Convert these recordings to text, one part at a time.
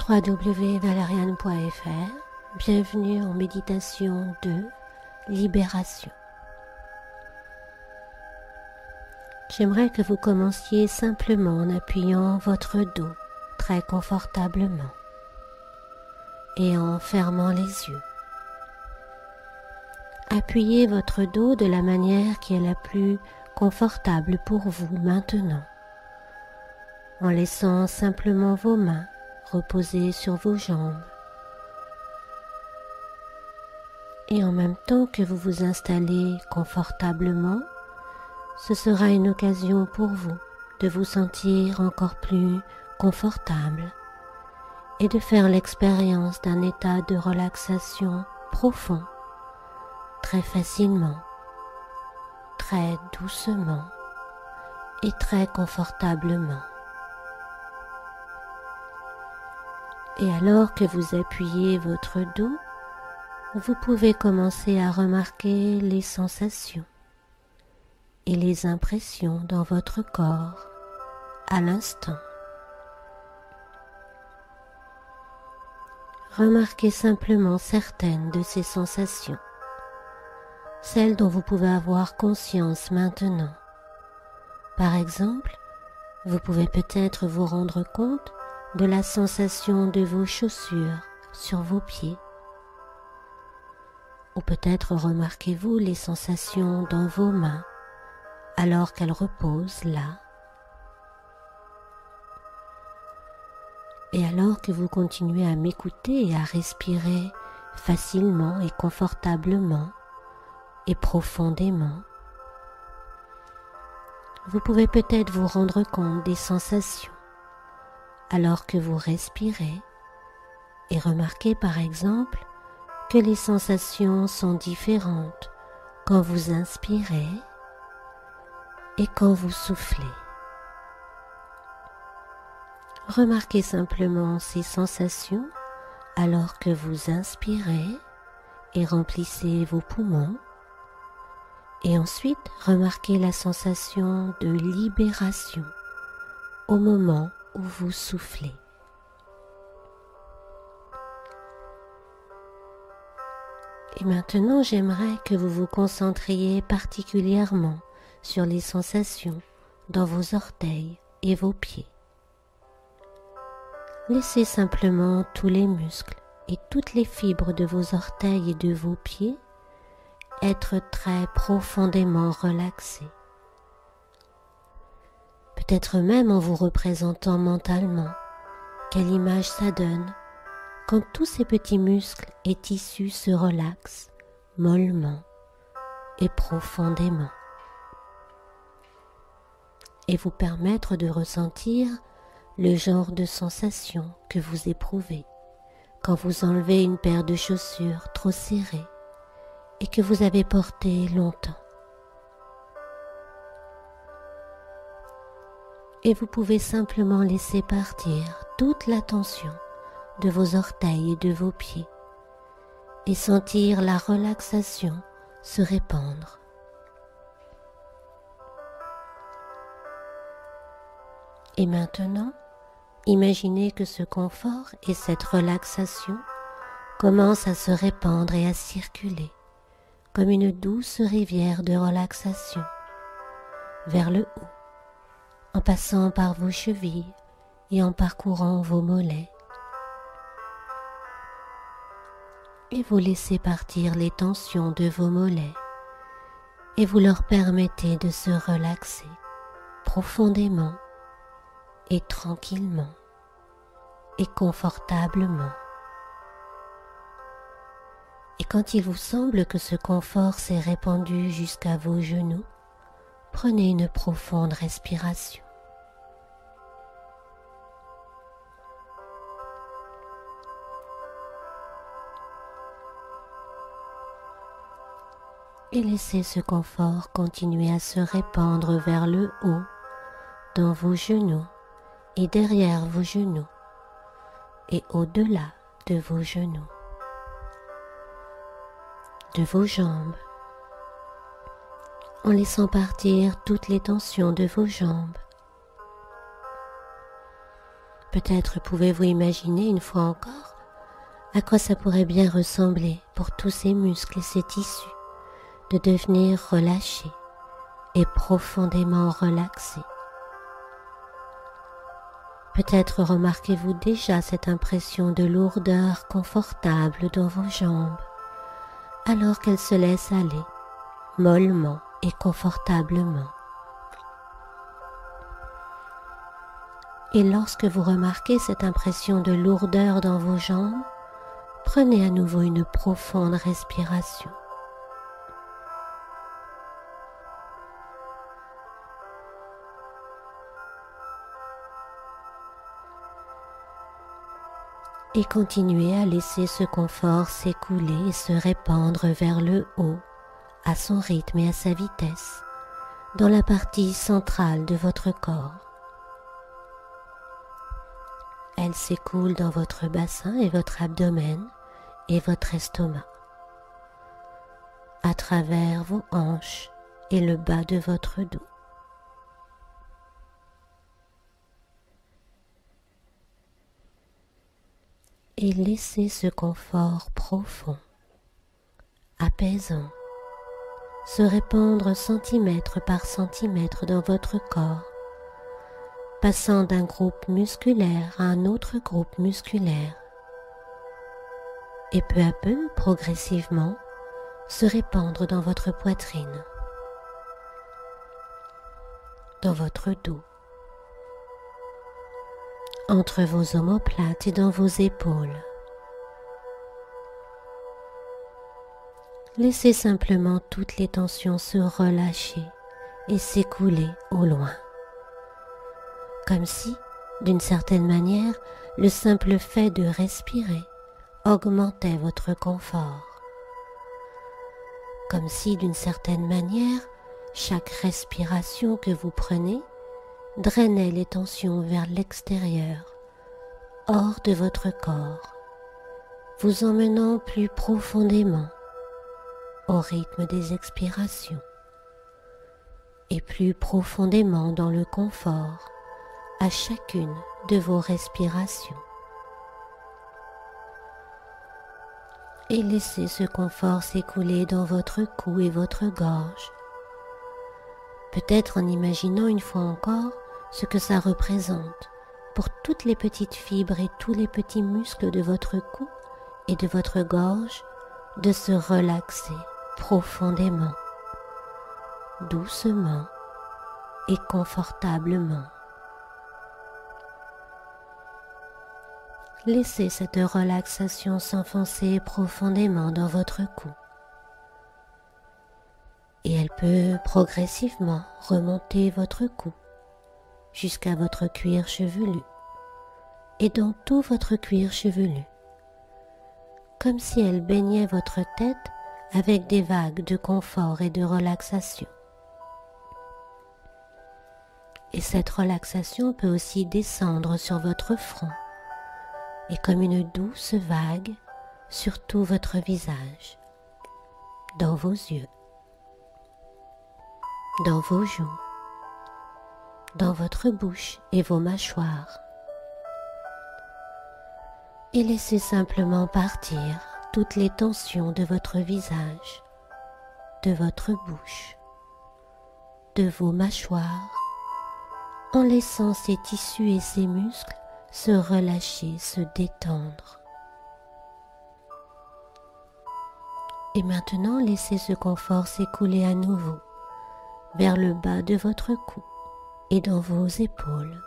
www.valeriane.fr. Bienvenue en méditation de libération. J'aimerais que vous commenciez simplement en appuyant votre dos très confortablement et en fermant les yeux. Appuyez votre dos de la manière qui est la plus confortable pour vous maintenant, en laissant simplement vos mains reposer sur vos jambes. Et en même temps que vous vous installez confortablement, ce sera une occasion pour vous de vous sentir encore plus confortable et de faire l'expérience d'un état de relaxation profond, très facilement, très doucement et très confortablement. Et alors que vous appuyez votre dos, vous pouvez commencer à remarquer les sensations et les impressions dans votre corps à l'instant. Remarquez simplement certaines de ces sensations, celles dont vous pouvez avoir conscience maintenant. Par exemple, vous pouvez peut-être vous rendre compte de la sensation de vos chaussures sur vos pieds. Ou peut-être remarquez-vous les sensations dans vos mains alors qu'elles reposent là. Et alors que vous continuez à m'écouter et à respirer facilement et confortablement et profondément, vous pouvez peut-être vous rendre compte des sensations alors que vous respirez et remarquez par exemple que les sensations sont différentes quand vous inspirez et quand vous soufflez. Remarquez simplement ces sensations alors que vous inspirez et remplissez vos poumons. Et ensuite, remarquez la sensation de libération au moment où vous soufflez. Et maintenant, j'aimerais que vous vous concentriez particulièrement sur les sensations dans vos orteils et vos pieds. Laissez simplement tous les muscles et toutes les fibres de vos orteils et de vos pieds être très profondément relaxés. Peut-être même en vous représentant mentalement quelle image ça donne quand tous ces petits muscles et tissus se relaxent mollement et profondément, et vous permettre de ressentir le genre de sensation que vous éprouvez quand vous enlevez une paire de chaussures trop serrées et que vous avez portée longtemps. Et vous pouvez simplement laisser partir toute la tension de vos orteils et de vos pieds et sentir la relaxation se répandre. Et maintenant, imaginez que ce confort et cette relaxation commencent à se répandre et à circuler comme une douce rivière de relaxation vers le haut, en passant par vos chevilles et en parcourant vos mollets. Et vous laissez partir les tensions de vos mollets et vous leur permettez de se relaxer profondément et tranquillement et confortablement. Et quand il vous semble que ce confort s'est répandu jusqu'à vos genoux, prenez une profonde respiration. Et laissez ce confort continuer à se répandre vers le haut, dans vos genoux et derrière vos genoux et au-delà de vos genoux, de vos jambes, en laissant partir toutes les tensions de vos jambes, Peut-être pouvez-vous imaginer une fois encore à quoi ça pourrait bien ressembler pour tous ces muscles et ces tissus de devenir relâchés et profondément relaxés. Peut-être remarquez-vous déjà cette impression de lourdeur confortable dans vos jambes alors qu'elles se laissent aller mollement et confortablement. Et lorsque vous remarquez cette impression de lourdeur dans vos jambes, prenez à nouveau une profonde respiration. Et continuez à laisser ce confort s'écouler et se répandre vers le haut, à son rythme et à sa vitesse, dans la partie centrale de votre corps. Elle s'écoule dans votre bassin et votre abdomen et votre estomac, à travers vos hanches et le bas de votre dos. Et laissez ce confort profond, apaisant, se répandre centimètre par centimètre dans votre corps, passant d'un groupe musculaire à un autre groupe musculaire, et peu à peu, progressivement, se répandre dans votre poitrine, dans votre dos, entre vos omoplates et dans vos épaules. Laissez simplement toutes les tensions se relâcher et s'écouler au loin. Comme si, d'une certaine manière, le simple fait de respirer augmentait votre confort. Comme si, d'une certaine manière, chaque respiration que vous prenez drainait les tensions vers l'extérieur, hors de votre corps, vous emmenant plus profondément au rythme des expirations et plus profondément dans le confort à chacune de vos respirations. Et laissez ce confort s'écouler dans votre cou et votre gorge, peut-être en imaginant une fois encore ce que ça représente pour toutes les petites fibres et tous les petits muscles de votre cou et de votre gorge de se relaxer profondément, doucement et confortablement. Laissez cette relaxation s'enfoncer profondément dans votre cou. Et elle peut progressivement remonter votre cou jusqu'à votre cuir chevelu et dans tout votre cuir chevelu, comme si elle baignait votre tête avec des vagues de confort et de relaxation. Et cette relaxation peut aussi descendre sur votre front et comme une douce vague sur tout votre visage, dans vos yeux, dans vos joues, dans votre bouche et vos mâchoires. Et laissez simplement partir toutes les tensions de votre visage, de votre bouche, de vos mâchoires, en laissant ces tissus et ces muscles se relâcher, se détendre. Et maintenant, laissez ce confort s'écouler à nouveau vers le bas de votre cou et dans vos épaules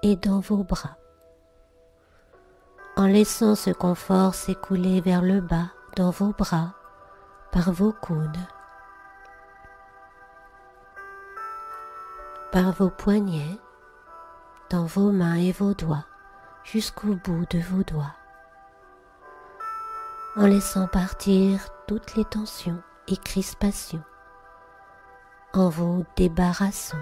et dans vos bras. En laissant ce confort s'écouler vers le bas dans vos bras par vos coudes, par vos poignets, dans vos mains et vos doigts, jusqu'au bout de vos doigts, en laissant partir toutes les tensions et crispations, en vous débarrassant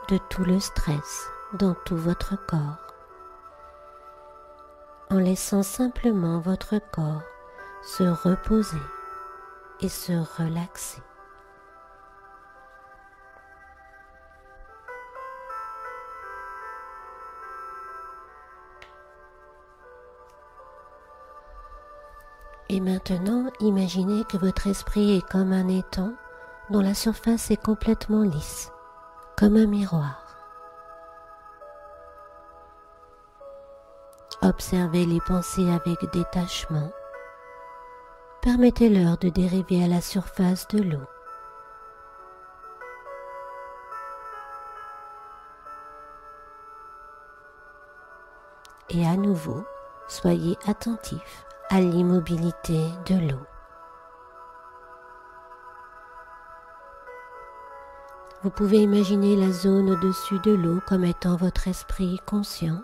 de tout le stress dans tout votre corps, en laissant simplement votre corps se reposer et se relaxer. Et maintenant, imaginez que votre esprit est comme un étang dont la surface est complètement lisse, comme un miroir. Observez les pensées avec détachement. Permettez-leur de dériver à la surface de l'eau. Et à nouveau, soyez attentif à l'immobilité de l'eau. Vous pouvez imaginer la zone au-dessus de l'eau comme étant votre esprit conscient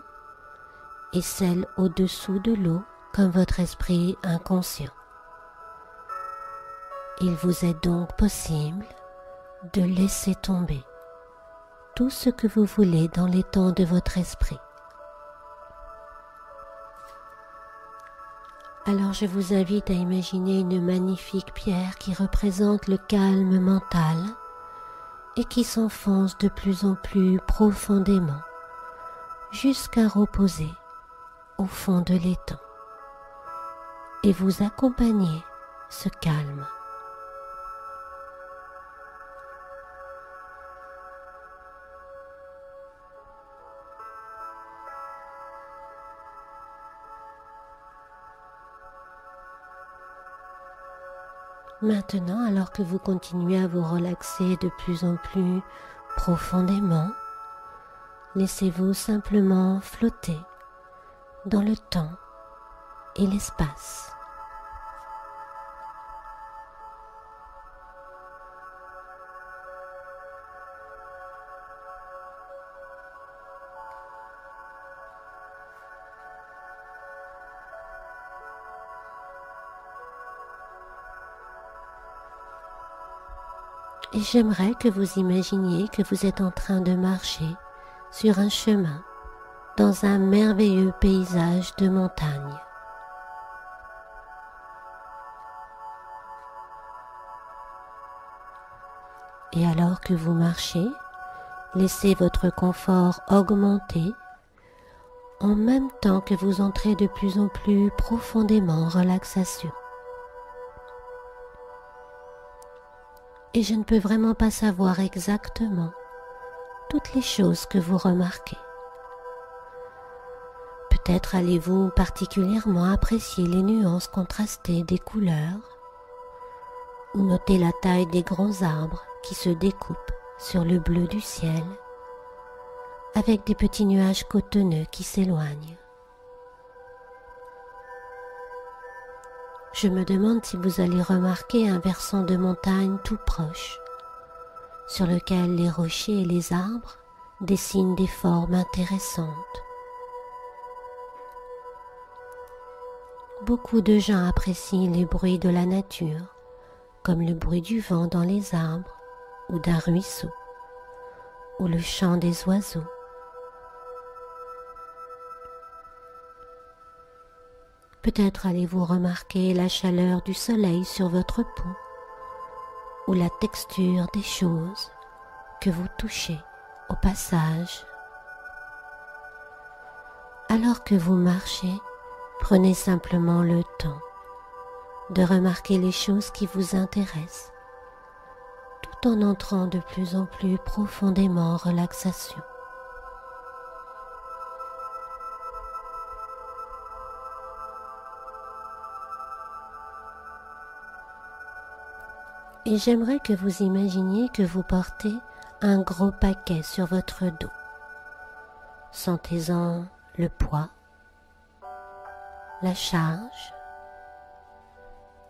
et celle au-dessous de l'eau comme votre esprit inconscient. Il vous est donc possible de laisser tomber tout ce que vous voulez dans l'étang de votre esprit. Alors je vous invite à imaginer une magnifique pierre qui représente le calme mental et qui s'enfonce de plus en plus profondément jusqu'à reposer au fond de l'étang. Et vous accompagnez ce calme. Maintenant, alors que vous continuez à vous relaxer de plus en plus profondément, laissez-vous simplement flotter dans le temps et l'espace. Et j'aimerais que vous imaginiez que vous êtes en train de marcher sur un chemin dans un merveilleux paysage de montagne. Et alors que vous marchez, laissez votre confort augmenter en même temps que vous entrez de plus en plus profondément en relaxation. Et je ne peux vraiment pas savoir exactement toutes les choses que vous remarquez. Peut-être allez-vous particulièrement apprécier les nuances contrastées des couleurs ou noter la taille des grands arbres qui se découpent sur le bleu du ciel avec des petits nuages cotonneux qui s'éloignent. Je me demande si vous allez remarquer un versant de montagne tout proche, sur lequel les rochers et les arbres dessinent des formes intéressantes. Beaucoup de gens apprécient les bruits de la nature, comme le bruit du vent dans les arbres ou d'un ruisseau, ou le chant des oiseaux. Peut-être allez-vous remarquer la chaleur du soleil sur votre peau ou la texture des choses que vous touchez au passage. Alors que vous marchez, prenez simplement le temps de remarquer les choses qui vous intéressent, tout en entrant de plus en plus profondément en relaxation. Et j'aimerais que vous imaginiez que vous portez un gros paquet sur votre dos. Sentez-en le poids, la charge,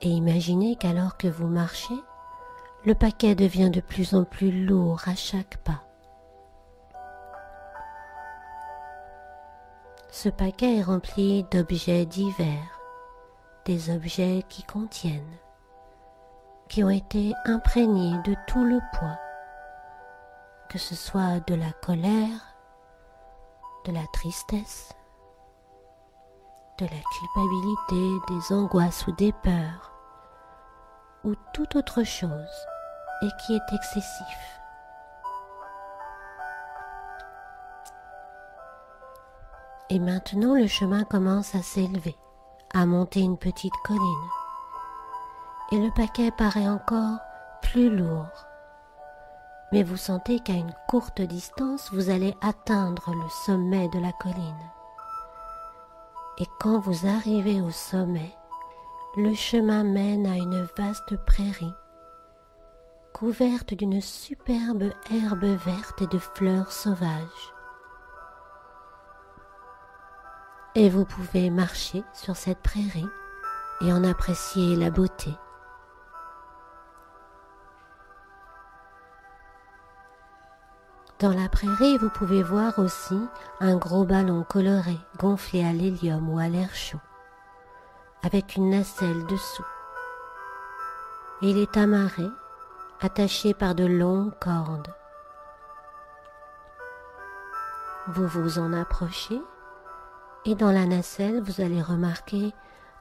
et imaginez qu'alors que vous marchez, le paquet devient de plus en plus lourd à chaque pas. Ce paquet est rempli d'objets divers, des objets qui contiennent, qui ont été imprégnés de tout le poids, que ce soit de la colère, de la tristesse, de la culpabilité, des angoisses ou des peurs, ou toute autre chose, et qui est excessif. Et maintenant le chemin commence à s'élever, à monter une petite colline, et le paquet paraît encore plus lourd. Mais vous sentez qu'à une courte distance, vous allez atteindre le sommet de la colline. Et quand vous arrivez au sommet, le chemin mène à une vaste prairie, couverte d'une superbe herbe verte et de fleurs sauvages. Et vous pouvez marcher sur cette prairie et en apprécier la beauté. Dans la prairie, vous pouvez voir aussi un gros ballon coloré gonflé à l'hélium ou à l'air chaud, avec une nacelle dessous. Il est amarré, attaché par de longues cordes. Vous vous en approchez et dans la nacelle, vous allez remarquer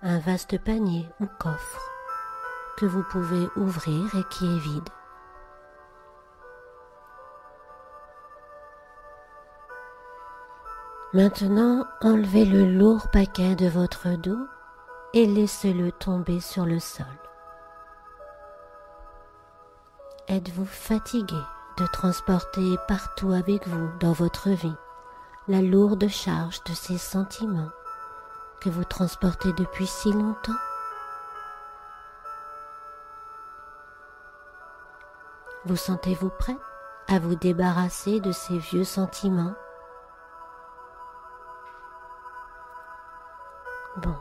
un vaste panier ou coffre que vous pouvez ouvrir et qui est vide. Maintenant, enlevez le lourd paquet de votre dos et laissez-le tomber sur le sol. Êtes-vous fatigué de transporter partout avec vous dans votre vie la lourde charge de ces sentiments que vous transportez depuis si longtemps? Vous sentez-vous prêt à vous débarrasser de ces vieux sentiments? Bon.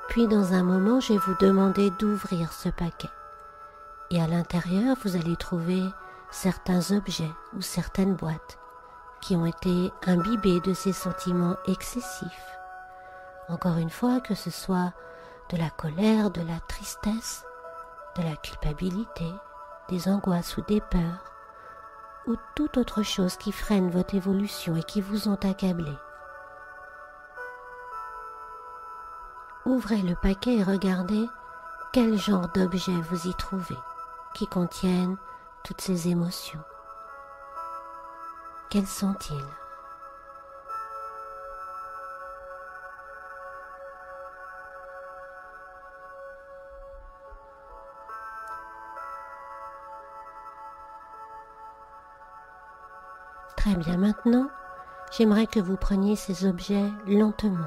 Puis dans un moment, je vais vous demander d'ouvrir ce paquet. Et à l'intérieur, vous allez trouver certains objets ou certaines boîtes qui ont été imbibés de ces sentiments excessifs. Encore une fois, que ce soit de la colère, de la tristesse, de la culpabilité, des angoisses ou des peurs, ou toute autre chose qui freine votre évolution et qui vous ont accablé. Ouvrez le paquet et regardez quel genre d'objets vous y trouvez qui contiennent toutes ces émotions. Quels sont-ils? Très bien, maintenant, j'aimerais que vous preniez ces objets lentement,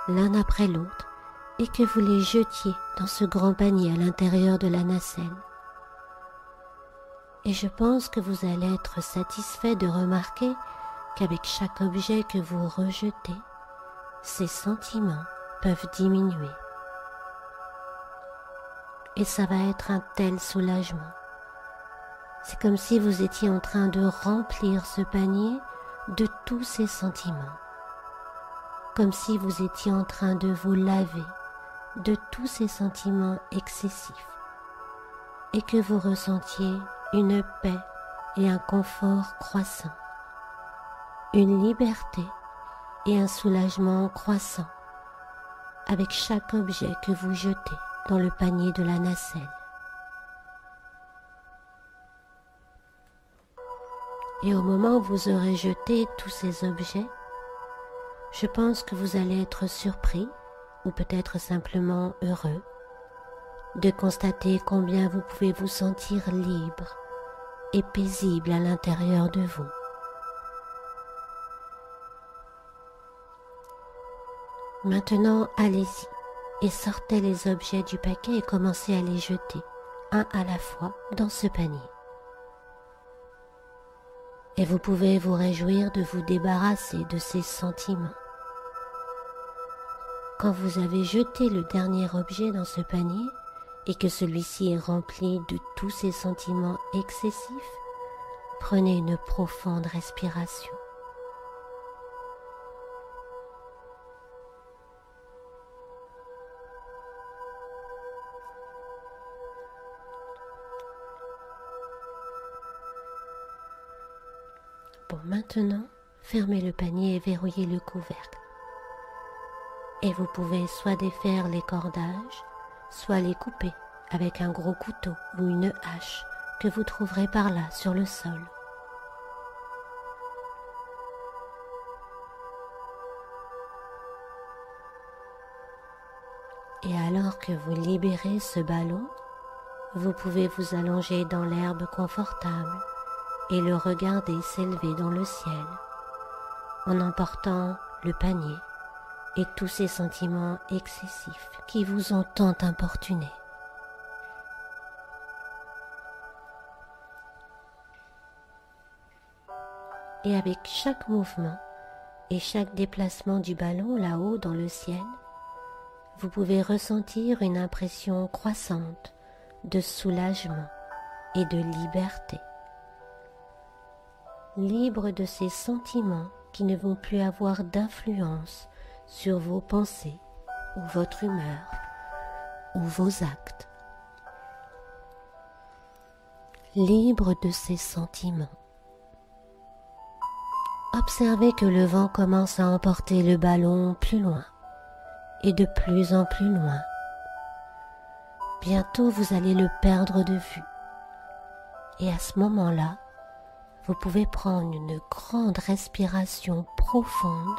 l'un après l'autre, et que vous les jetiez dans ce grand panier à l'intérieur de la nacelle. Et je pense que vous allez être satisfait de remarquer qu'avec chaque objet que vous rejetez, ces sentiments peuvent diminuer. Et ça va être un tel soulagement. C'est comme si vous étiez en train de remplir ce panier de tous ces sentiments. Comme si vous étiez en train de vous laver de tous ces sentiments excessifs et que vous ressentiez une paix et un confort croissant, une liberté et un soulagement croissant avec chaque objet que vous jetez dans le panier de la nacelle. Et au moment où vous aurez jeté tous ces objets, je pense que vous allez être surpris ou peut-être simplement heureux de constater combien vous pouvez vous sentir libre et paisible à l'intérieur de vous. Maintenant, allez-y et sortez les objets du paquet et commencez à les jeter, un à la fois, dans ce panier. Et vous pouvez vous réjouir de vous débarrasser de ces sentiments. Quand vous avez jeté le dernier objet dans ce panier et que celui-ci est rempli de tous ces sentiments excessifs, prenez une profonde respiration. Bon, maintenant, fermez le panier et verrouillez le couvercle. Et vous pouvez soit défaire les cordages, soit les couper avec un gros couteau ou une hache que vous trouverez par là sur le sol. Et alors que vous libérez ce ballon, vous pouvez vous allonger dans l'herbe confortable et le regarder s'élever dans le ciel, en emportant le panier et tous ces sentiments excessifs qui vous ont tant importuné. Et avec chaque mouvement et chaque déplacement du ballon là-haut dans le ciel, vous pouvez ressentir une impression croissante de soulagement et de liberté. Libre de ces sentiments qui ne vont plus avoir d'influence sur vos pensées ou votre humeur ou vos actes. Libre de ces sentiments. Observez que le vent commence à emporter le ballon plus loin et de plus en plus loin. Bientôt vous allez le perdre de vue. Et à ce moment-là, vous pouvez prendre une grande respiration profonde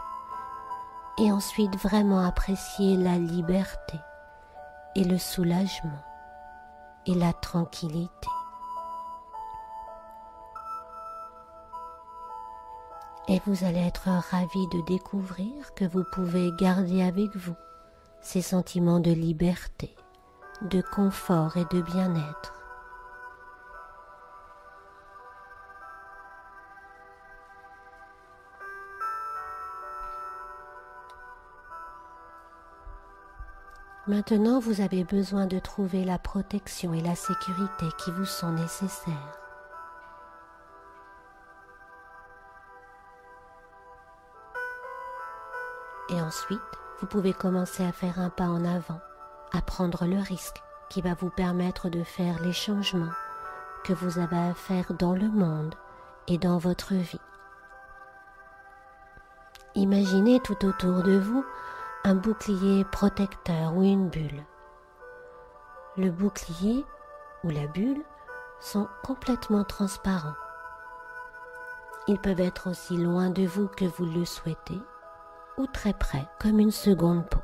et ensuite vraiment apprécier la liberté et le soulagement et la tranquillité. Et vous allez être ravi de découvrir que vous pouvez garder avec vous ces sentiments de liberté, de confort et de bien-être. Maintenant, vous avez besoin de trouver la protection et la sécurité qui vous sont nécessaires. Et ensuite, vous pouvez commencer à faire un pas en avant, à prendre le risque qui va vous permettre de faire les changements que vous avez à faire dans le monde et dans votre vie. Imaginez tout autour de vous un bouclier protecteur ou une bulle. Le bouclier ou la bulle sont complètement transparents. Ils peuvent être aussi loin de vous que vous le souhaitez ou très près comme une seconde peau.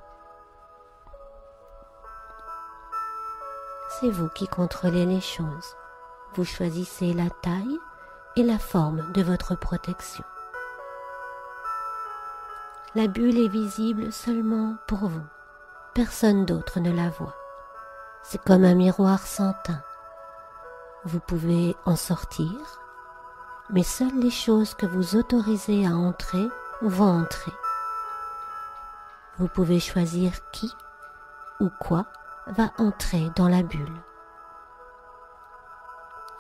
C'est vous qui contrôlez les choses. Vous choisissez la taille et la forme de votre protection. La bulle est visible seulement pour vous. Personne d'autre ne la voit. C'est comme un miroir sans teint. Vous pouvez en sortir, mais seules les choses que vous autorisez à entrer vont entrer. Vous pouvez choisir qui ou quoi va entrer dans la bulle.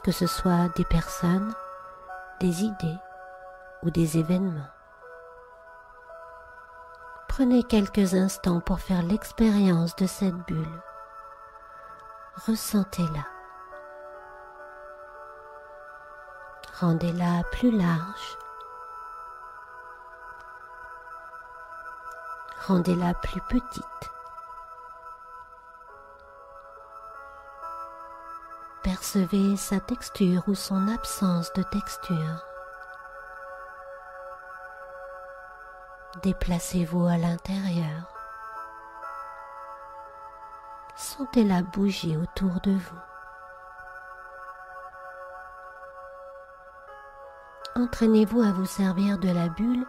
Que ce soit des personnes, des idées ou des événements. Prenez quelques instants pour faire l'expérience de cette bulle. Ressentez-la. Rendez-la plus large. Rendez-la plus petite. Percevez sa texture ou son absence de texture. Déplacez-vous à l'intérieur. Sentez-la bouger autour de vous. Entraînez-vous à vous servir de la bulle,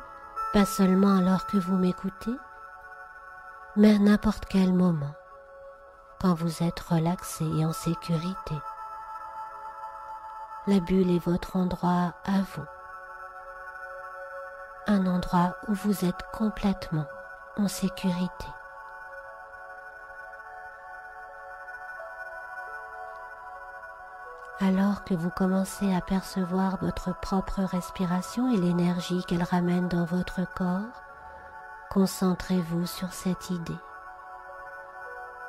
pas seulement alors que vous m'écoutez, mais à n'importe quel moment, quand vous êtes relaxé et en sécurité. La bulle est votre endroit à vous. Un endroit où vous êtes complètement en sécurité. Alors que vous commencez à percevoir votre propre respiration et l'énergie qu'elle ramène dans votre corps, concentrez-vous sur cette idée.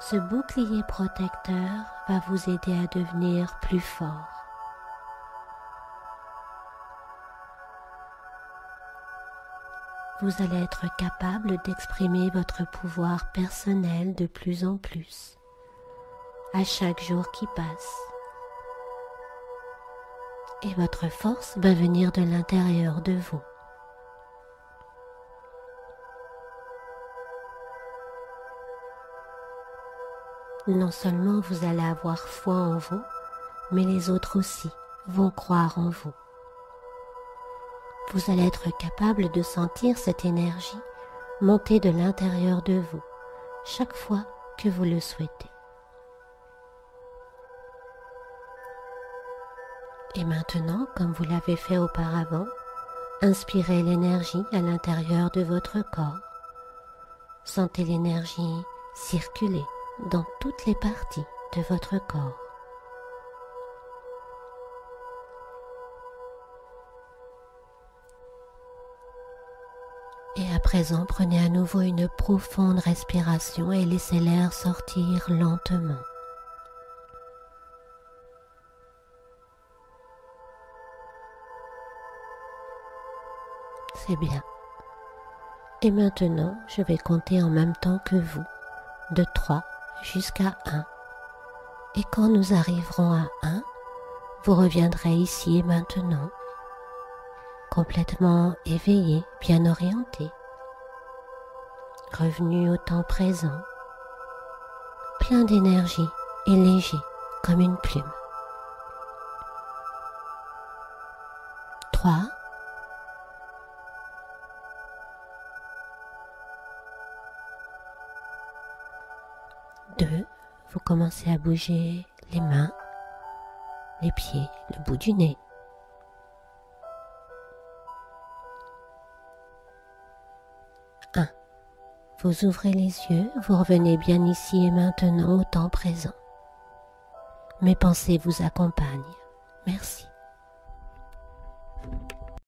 Ce bouclier protecteur va vous aider à devenir plus fort. Vous allez être capable d'exprimer votre pouvoir personnel de plus en plus, à chaque jour qui passe. Et votre force va venir de l'intérieur de vous. non seulement vous allez avoir foi en vous, mais les autres aussi vont croire en vous. Vous allez être capable de sentir cette énergie monter de l'intérieur de vous chaque fois que vous le souhaitez. Et maintenant, comme vous l'avez fait auparavant, inspirez l'énergie à l'intérieur de votre corps. Sentez l'énergie circuler dans toutes les parties de votre corps. Et à présent, prenez à nouveau une profonde respiration et laissez l'air sortir lentement. C'est bien. Et maintenant, je vais compter en même temps que vous, de 3 jusqu'à 1. Et quand nous arriverons à 1, vous reviendrez ici et maintenant, complètement éveillé, bien orienté, revenu au temps présent, plein d'énergie et léger comme une plume. 3, 2, vous commencez à bouger les mains, les pieds, le bout du nez. 1, vous ouvrez les yeux, vous revenez bien ici et maintenant au temps présent. Mes pensées vous accompagnent. Merci.